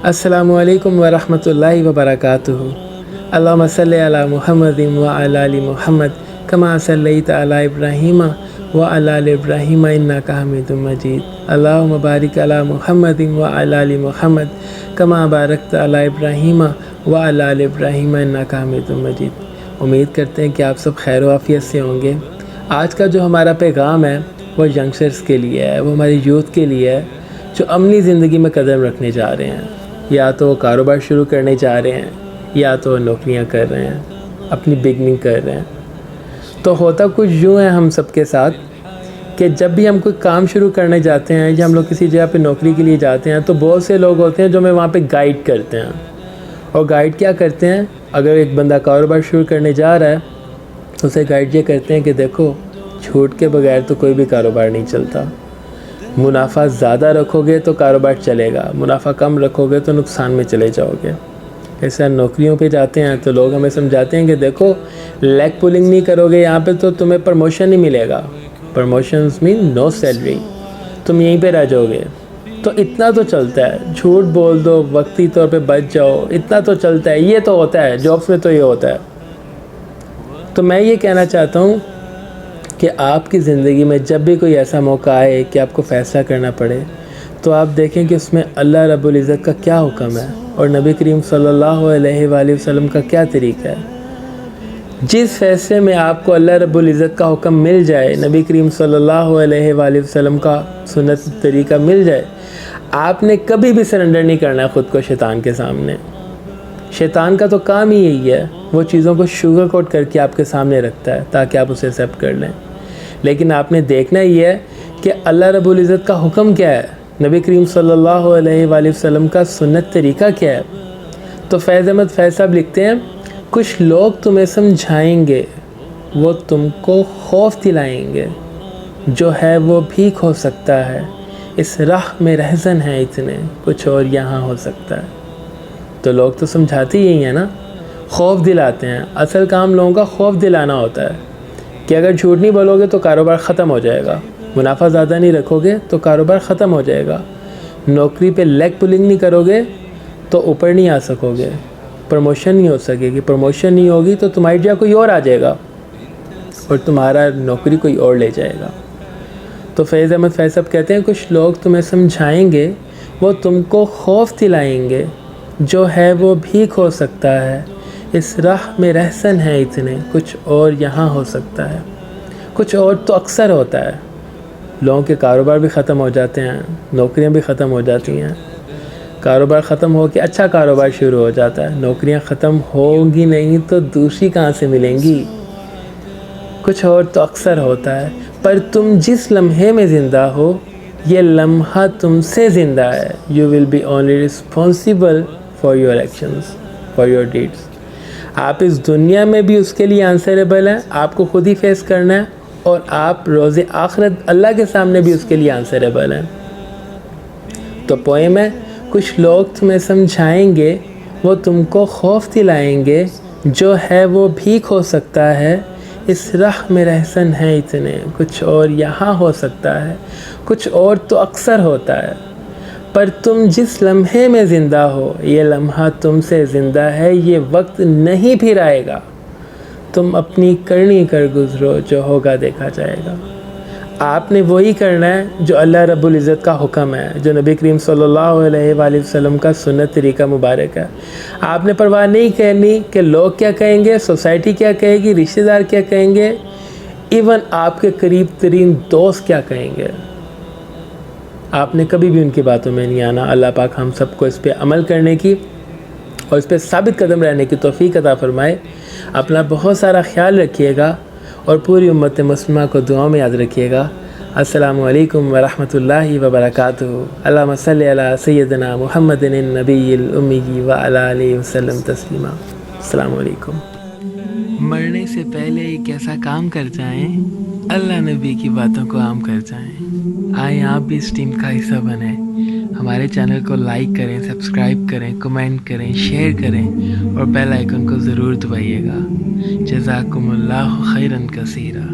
अस्सलामु अलैकुम व रहमतुल्लाहि व बरकातुहू। अल्लाहुम्मा सल्लि अला मुहम्मदिन व अला आलि मुहम्मद कमा सल्लैता अला इब्राहीम व अला आलि इब्राहीम इन्नका हमीदुम मजीद। अल्लाहुम्मा बारिक अला मुहम्मदिन व अला आलि मुहम्मद कमा बारकता अला इब्राहीम व अला आलि इब्राहीम इन्नका हमीदुम मजीद। उम्मीद करते हैं कि आप सब खैर आफियत से होंगे। आज का जो हमारा पैगाम है वो यंगस्टर्स के लिए है, वो हमारे यूथ के लिए है जो अपनी ज़िंदगी में कदम रखने जा रहे हैं। या तो वो कारोबार शुरू करने जा रहे हैं, या तो नौकरियां कर रहे हैं, अपनी बिगनिंग कर रहे हैं। तो होता कुछ यूँ है हम सब के साथ कि जब भी हम कोई काम शुरू करने जाते हैं या हम लोग किसी जगह पे नौकरी के लिए जाते हैं तो बहुत से लोग होते हैं जो हमें वहाँ पे गाइड करते हैं। और गाइड क्या करते हैं, अगर एक बंदा कारोबार शुरू करने जा रहा है तो उसे गाइड ये करते हैं कि देखो, छूट के बगैर तो कोई भी कारोबार नहीं चलता। मुनाफा ज़्यादा रखोगे तो कारोबार चलेगा, मुनाफा कम रखोगे तो नुकसान में चले जाओगे। ऐसा नौकरियों पे जाते हैं तो लोग हमें समझाते हैं कि देखो, लेग पुलिंग नहीं करोगे यहाँ पे तो तुम्हें प्रमोशन नहीं मिलेगा। प्रमोशंस मीन नो सैलरी, तुम यहीं पे रह जाओगे। तो इतना तो चलता है, झूठ बोल दो, वक्ती तौर पे बच जाओ, इतना तो चलता है। ये तो होता है जॉब्स में, तो ये होता है। तो मैं ये कहना चाहता हूँ कि आपकी ज़िंदगी में जब भी कोई ऐसा मौका आए कि आपको फ़ैसला करना पड़े तो आप देखें कि उसमें अल्लाह रब्बुल इज़्ज़त का क्या हुक्म है और नबी करीम सल्लल्लाहु अलैहि वसल्लम का क्या तरीका है। जिस फैसले में आपको अल्लाह रब्बुल इज़्ज़त का हुक्म मिल जाए, नबी करीम सल्लल्लाहु अलैहि वसल्लम का सुन्नत तरीका मिल जाए, आपने कभी भी सरेंडर नहीं करना है ख़ुद को शैतान के सामने। शैतान का तो काम ही यही है, वो चीज़ों को शुगर कोट करके आपके सामने रखता है ताकि आप उसे एक्सेप्ट कर लें। लेकिन आपने देखना ही है कि अल्लाह रब्बुल इज़्ज़त का हुक्म क्या है, नबी करीम सल्लल्लाहु अलैहि वसल्लम का सुन्नत तरीका क्या है। तो फैज़ अहमद फैज़ साहब लिखते हैं, कुछ लोग तुम्हें समझाएंगे, वो तुमको खौफ दिलाएंगे, जो है वो भीख हो सकता है, इस राह में रहज़न है इतने, कुछ और यहाँ हो सकता है। तो लोग तो समझाते ही हैं ना, खौफ दिलाते हैं। असल काम लोगों का खौफ दिलाना होता है कि अगर झूठ नहीं बोलोगे तो कारोबार ख़त्म हो जाएगा, मुनाफा ज़्यादा नहीं रखोगे तो कारोबार ख़त्म हो जाएगा, नौकरी पे लेग पुलिंग नहीं करोगे तो ऊपर नहीं आ सकोगे, प्रमोशन नहीं हो सकेगी, प्रमोशन नहीं होगी तो तुम्हारी जगह कोई और आ जाएगा और तुम्हारा नौकरी कोई और ले जाएगा। तो फैज़ अहमद फैज़ साहब कहते हैं, कुछ लोग तुम्हें समझाएंगे, वो तुमको खौफ दिलाएंगे, जो है वो भीख हो सकता है, इस राह में रहसन है इतने, कुछ और यहाँ हो सकता है। कुछ और तो अक्सर होता है, लोगों के कारोबार भी ख़त्म हो जाते हैं, नौकरियाँ भी ख़त्म हो जाती हैं, कारोबार ख़त्म हो के अच्छा कारोबार शुरू हो जाता है, नौकरियाँ ख़त्म होंगी नहीं तो दूसरी कहाँ से मिलेंगी। कुछ और तो अक्सर होता है, पर तुम जिस लम्हे में ज़िंदा हो ये लम्हा तुमसे ज़िंदा है। You will be only responsible for your actions, for your deeds. आप इस दुनिया में भी उसके लिए आंसरेबल हैं, आपको खुद ही फेस करना है, और आप रोज़े आखिरत अल्लाह के सामने भी उसके लिए आंसरेबल हैं। तो पोएम है, कुछ लोग तुम्हें समझाएंगे, वो तुमको खौफ दिलाएंगे, जो है वो भीख हो सकता है, इस राह में रहसन है इतने, कुछ और यहाँ हो सकता है। कुछ और तो अक्सर होता है, पर तुम जिस लम्हे में ज़िंदा हो ये लम्हा तुमसे ज़िंदा है, ये वक्त नहीं फिर आएगा, तुम अपनी करनी कर गुज़रो, जो होगा देखा जाएगा। आपने वही करना है जो अल्लाह रब्बुल इज़्ज़त का हुक्म है, जो नबी करीम सल्लल्लाहु अलैहि वसल्लम का सुन्नत तरीका मुबारक है। आपने परवाह नहीं करनी कि लोग क्या कहेंगे, सोसाइटी क्या कहेगी, रिश्तेदार क्या कहेंगे, इवन आपके करीब तरीन दोस्त क्या कहेंगे। आपने कभी भी उनकी बातों में नहीं आना। अल्लाह पाक हम सबको इस पर अमल करने की और इस पर साबित कदम रहने की तौफीक अता फरमाए। अपना बहुत सारा ख्याल रखिएगा और पूरी उम्मत मुस्लिमा को दुआ में याद रखिएगा। अस्सलामु अलैकुम व रहमतुल्लाहि व बरकातुहू। अल्लाहुम्मा सल्लि अला सय्यदिना मुहम्मदिन नबिय्यिल उम्मी व अला आलिहि वसल्लम तस्लीमा। अस्सलामु अलैकुम। मरने से पहले एक ऐसा काम कर जाएं, अल्लाह नबी की बातों को आम कर जाएं। आए आप भी इस टीम का हिस्सा बने। हमारे चैनल को लाइक करें, सब्सक्राइब करें, कमेंट करें, शेयर करें और बेल आइकन को ज़रूर दबाइएगा। जज़ाकुमुल्लाहु खैरन कसीरा।